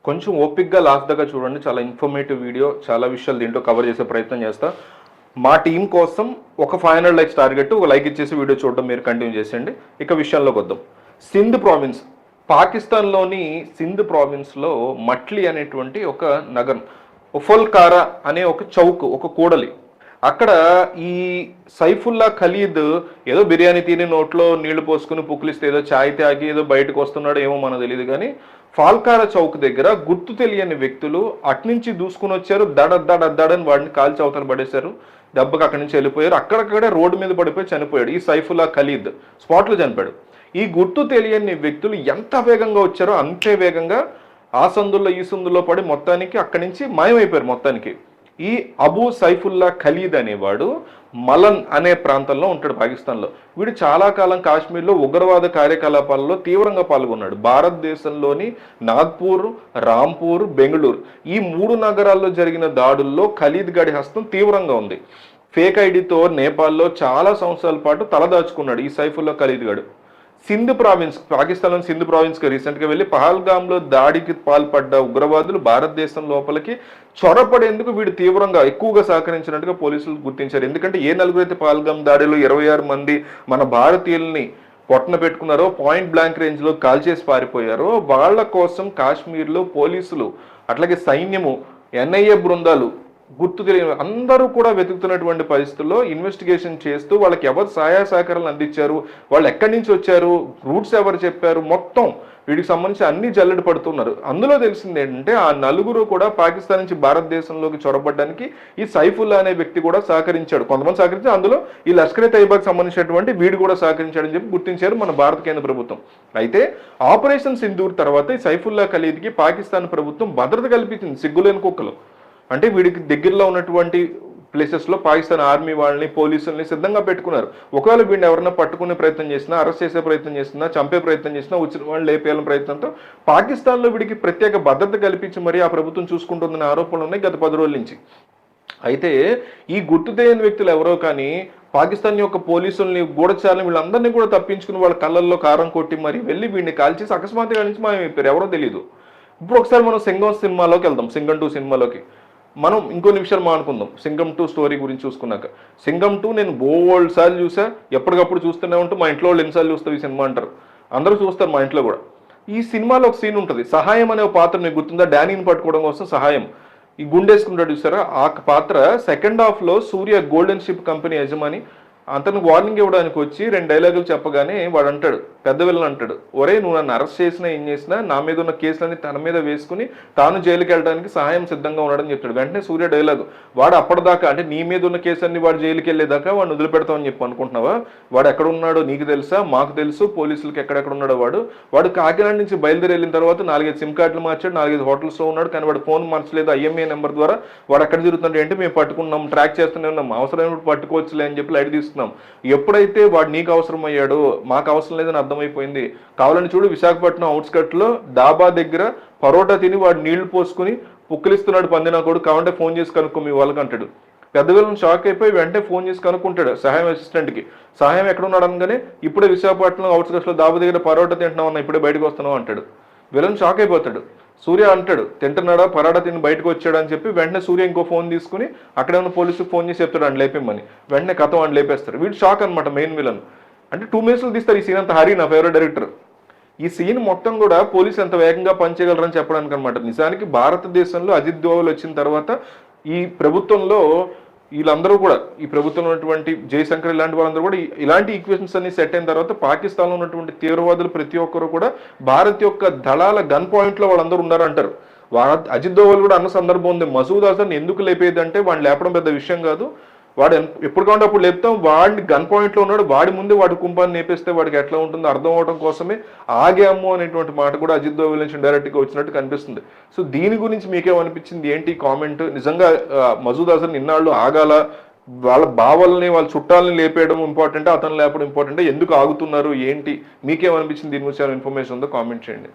కొంచెం ఓపిక్గా లాస్ట్ దాకా చూడండి. చాలా ఇన్ఫర్మేటివ్ వీడియో, చాలా విషయాలు దీంట్లో కవర్ చేసే ప్రయత్నం చేస్తా. మా టీం కోసం ఒక 500 లైక్స్ టార్గెట్, ఒక లైక్ ఇచ్చేసి వీడియో చూడడం మీరు కంటిన్యూ చేసేయండి. ఇక విషయాల్లోకి వద్దాం. సింధ్ ప్రావిన్స్, పాకిస్తాన్లోని సింధ్ ప్రావిన్స్లో మట్లీ అనేటువంటి ఒక నగరం, ఉఫల్కారా అనే ఒక చౌక్, ఒక కూడలి. అక్కడ ఈ సైఫుల్లా ఖలీద్ ఏదో బిర్యానీ తిని నోట్లో నీళ్లు పోసుకుని పుక్లిస్తే ఏదో ఛాయ్ తాగి ఏదో బయటకు వస్తున్నాడో ఏమో మనకు తెలియదు. కానీ ఫాల్కారా చౌక్ దగ్గర గుర్తు తెలియని వ్యక్తులు అట్నుంచి దూసుకుని వచ్చారు. దడని వాడిని కాల్చి అవతల పడేశారు. దెబ్బకి అక్కడి నుంచి వెళ్ళిపోయారు. అక్కడక్కడే రోడ్డు మీద పడిపోయి చనిపోయాడు ఈ సైఫుల్లా ఖలీద్, స్పాట్లో చనిపోయాడు. ఈ గుర్తు తెలియని వ్యక్తులు ఎంత వేగంగా వచ్చారో అంతే వేగంగా ఆ సందుల్లో ఈ సందుల్లో పడి మొత్తానికి అక్కడి నుంచి మాయమైపోయారు. మొత్తానికి ఈ అబూ సైఫుల్లా ఖలీద్ అనేవాడు మలన్ అనే ప్రాంతంలో ఉంటాడు, పాకిస్తాన్లో. వీడు చాలా కాలం కాశ్మీర్లో ఉగ్రవాద కార్యకలాపాలలో తీవ్రంగా పాల్గొన్నాడు. భారతదేశంలోని నాగ్పూర్, రాంపూర్, బెంగళూరు ఈ 3 నగరాల్లో జరిగిన దాడుల్లో ఖలీద్ గడి హస్తం తీవ్రంగా ఉంది. ఫేక్ ఐడితో నేపాల్లో చాలా సంవత్సరాల పాటు తలదాచుకున్నాడు ఈ సైఫుల్లా ఖలీద్ గడు. సింధ్ ప్రావిన్స్, పాకిస్తాన్లోని సింధ్ ప్రావిన్స్కి రీసెంట్గా వెళ్ళి పహల్గామ్లో దాడికి పాల్పడ్డ ఉగ్రవాదులు భారతదేశం లోపలికి చొరపడేందుకు వీడు తీవ్రంగా ఎక్కువగా సహకరించినట్టుగా పోలీసులు గుర్తించారు. ఎందుకంటే ఏ నలుగురైతే పహల్గామ్ దాడిలో 26 మంది మన భారతీయుల్ని పొట్టన పెట్టుకున్నారో, పాయింట్ బ్లాంక్ రేంజ్లో కాల్చేసి పారిపోయారో, వాళ్ళ కోసం కాశ్మీర్లో పోలీసులు, అట్లాగే సైన్యము, ఎన్ఐఏ బృందాలు, గుర్తు తెలియని అందరూ కూడా వెతుకుతున్నటువంటి పరిస్థితుల్లో ఇన్వెస్టిగేషన్ చేస్తూ వాళ్ళకి ఎవరు సహాయ సహకారాలు అందించారు, వాళ్ళు ఎక్కడి నుంచి వచ్చారు, రూట్స్ ఎవరు చెప్పారు, మొత్తం వీటికి సంబంధించి అన్ని జల్లెడ పడుతున్నారు. అందులో తెలిసింది ఏంటంటే ఆ నలుగురు కూడా పాకిస్తాన్ నుంచి భారతదేశంలోకి చొరబడ్డానికి ఈ సైఫుల్లా అనే వ్యక్తి కూడా సహకరించాడు. కొంతమంది సహకరించి అందులో ఈ లష్కర్ తైబాకి సంబంధించినటువంటి వీడు కూడా సహకరించాడని చెప్పి గుర్తించారు మన భారత కేంద్ర ప్రభుత్వం. అయితే ఆపరేషన్ సింధూర్ తర్వాత ఈ సైఫుల్లా ఖలీద్కి పాకిస్తాన్ ప్రభుత్వం భద్రత కల్పించింది. సిగ్గులేని కుక్కలు అంటే వీడికి దగ్గరలో ఉన్నటువంటి ప్లేసెస్లో పాకిస్తాన్ ఆర్మీ వాళ్ళని, పోలీసుల్ని సిద్ధంగా పెట్టుకున్నారు. ఒకవేళ వీడిని ఎవరైనా పట్టుకునే ప్రయత్నం చేసినా, అరెస్ట్ చేసే ప్రయత్నం చేసినా, చంపే ప్రయత్నం చేసినా, వచ్చిన వాళ్ళు లేపేయాలని ప్రయత్నంతో పాకిస్తాన్లో వీడికి ప్రత్యేక భద్రత కల్పించి మరి ఆ ప్రభుత్వం చూసుకుంటుందనే ఆరోపణలు ఉన్నాయి గత 10 రోజుల నుంచి. అయితే ఈ గుర్తు తెలియని వ్యక్తులు ఎవరో కానీ పాకిస్తాన్ యొక్క పోలీసుల్ని, గూఢచారులు వీళ్ళందరినీ కూడా తప్పించుకుని వాళ్ళ కళ్ళల్లో కారం కొట్టి మరి వెళ్ళి వీడిని కాల్చేసి అకస్మాత్తుగా నుంచి మాయమైపోయారు, ఎవరో తెలియదు. ఇప్పుడు ఒకసారి మనం సింగం సినిమాలోకి వెళ్దాం. సింగం 2 సినిమాలోకి మనం ఇంకో నిమిషాలు మానుకుందాం. సింగం 2 స్టోరీ గురించి చూసుకున్నాక, సింగం 2 నేను బోల్డ్ సార్లు చూసా, ఎప్పటికప్పుడు చూస్తూనే ఉంటూ మా ఇంట్లో వాళ్ళు ఎన్నిసార్లు చూస్తావు ఈ సినిమా అంటారు, అందరూ చూస్తారు మా ఇంట్లో కూడా. ఈ సినిమాలో ఒక సీన్ ఉంటుంది, సహాయం అనే పాత్ర మీకు గుర్తుందా? డానీని పట్టుకోవడం కోసం సహాయం ఈ గుండేసుకుంటాడు చూసారా, ఆ పాత్ర సెకండ్ హాఫ్లో సూర్య గోల్డెన్ షిప్ కంపెనీ యజమాని అతను వార్నింగ్ ఇవ్వడానికి వచ్చి 2 డైలాగులు చెప్పగానే వాడు అంటాడు, పెద్ద విలన్ అంటాడు, ఒరే నువ్వు నన్ను అరెస్ట్ చేసినా ఏం చేసినా నా మీద ఉన్న కేసులన్నీ తన మీద వేసుకుని తాను జైలుకి వెళ్ళడానికి సహాయం సిద్ధంగా ఉన్నాడని చెప్తాడు. వెంటనే సూర్య డైలాగు, వాడు అప్పటిదాకా అంటే నీ మీద ఉన్న కేసులన్నీ వాడు జైలుకి వెళ్ళేదాకా వాడిని వదిలిపెడతామని చెప్పి అనుకుంటున్నావా? వాడు ఎక్కడ ఉన్నాడో నీకు తెలుసా? మాకు తెలుసు, పోలీసులకి ఎక్కడెక్కడ ఉన్నాడో. వాడు కాకినాడ నుంచి బయలుదేరి వెళ్ళిన తర్వాత 4-5 సిమ్ కార్డులు మార్చాడు, 4-5 హోటల్స్లో ఉన్నాడు, కానీ వాడు ఫోన్ మార్చలేదు. IMEI నెంబర్ ద్వారా వాడు ఎక్కడ తిరుగుతున్నాడు అంటే మేము పట్టుకున్నాం, ట్రాక్ చేస్తూనే ఉన్నాం, అవసరమైనప్పుడు పట్టుకోవచ్చులే అని చెప్పి లైట్ తీస్తున్నాం. ఎప్పుడైతే వాడు నీకు అవసరం అయ్యాడో మాకు అవసరం లేదని అర్థమైపోయింది. కావాలని చూడు, విశాఖపట్నం అవుట్స్కట్లో డాబా దగ్గర పరోటా తిని వాడు నీళ్లు పోసుకుని పుక్కిలిస్తున్నాడు పందినా కొడు, కావాలంటే ఫోన్ చేసి కనుక్కో మీ వాళ్ళకి అంటాడు. పెద్ద విలన్ షాక్ అయిపోయి వెంటనే ఫోన్ చేసి కనుక్కుంటాడు సహాయం అసిస్టెంట్కి, సహాయం ఎక్కడ ఉన్నాడు అనగానే ఇప్పుడే విశాఖపట్నం అవుట్స్కట్లో డాబా దగ్గర పరోటా తింటున్నావు అన్న, ఇప్పుడే బయటకు వస్తున్నావు అంటాడు. విలన్ షాక్ అయిపోతాడు. సూర్య అంటాడు, తింటున్నాడా, పరాటా తిని బయటకు వచ్చాడు అని చెప్పి వెంటనే సూర్య ఇంకో ఫోన్ తీసుకుని అక్కడే ఉన్న పోలీసుకు ఫోన్ చేసి చెప్తాడు అని లేపేమని. వెంటనే కథం అని లేపేస్తారు. వీడు షాక్ అనమాట మెయిన్ విలన్. అంటే 2 మినిట్స్లో తీస్తారు ఈ సీన్ అంతా. హరి నా ఫేవరెట్ డైరెక్టర్. ఈ సీన్ మొత్తం కూడా పోలీసు ఎంత వేగంగా పనిచేయగలరని చెప్పడానికి అనమాట. నిజానికి భారతదేశంలో అజిత్ దోవల్ వచ్చిన తర్వాత ఈ ప్రభుత్వంలో వీళ్ళందరూ కూడా, ఈ ప్రభుత్వంలో ఉన్నటువంటి జయశంకర్ ఇలాంటి వాళ్ళందరూ కూడా ఇలాంటి ఈక్వేషన్స్ అన్ని సెట్ అయిన తర్వాత పాకిస్తాన్లో ఉన్నటువంటి తీవ్రవాదులు ప్రతి ఒక్కరు కూడా భారత్ యొక్క దళాల గన్ పాయింట్లో వాళ్ళందరూ ఉన్నారంటారు. అజిత్ దోవల్ కూడా అన్న సందర్భం ఉంది, మసూద్ అజర్ని ఎందుకు లేపేదంటే వాడిని లేపడం పెద్ద విషయం కాదు, వాడు ఎప్పుడు కావాలంటే అప్పుడు లేపుతాం, వాడిని గన్ పాయింట్లో ఉన్నాడు, వాడి ముందే వాడి కుంపాన్ని నేపేస్తే వాడికి ఎట్లా ఉంటుందో అర్థం అవడం కోసమే ఆగాము అనేటువంటి మాట కూడా అజిత్ దోవల్ నుంచి డైరెక్ట్గా వచ్చినట్టు కనిపిస్తుంది. సో దీని గురించి మీకేమనిపించింది, ఏంటి కామెంట్? నిజంగా మసూద్ అజర్ ఇన్నాళ్ళు ఆగాల, వాళ్ళ బావల్ని వాళ్ళ చుట్టాలని లేపేయడం ఇంపార్టెంట్, అతను లేపడం ఇంపార్టెంట్, ఎందుకు ఆగుతున్నారు ఏంటి? మీకేమనిపించింది? దీని గురించి ఇన్ఫర్మేషన్ ఉందో కామెంట్ చేయండి.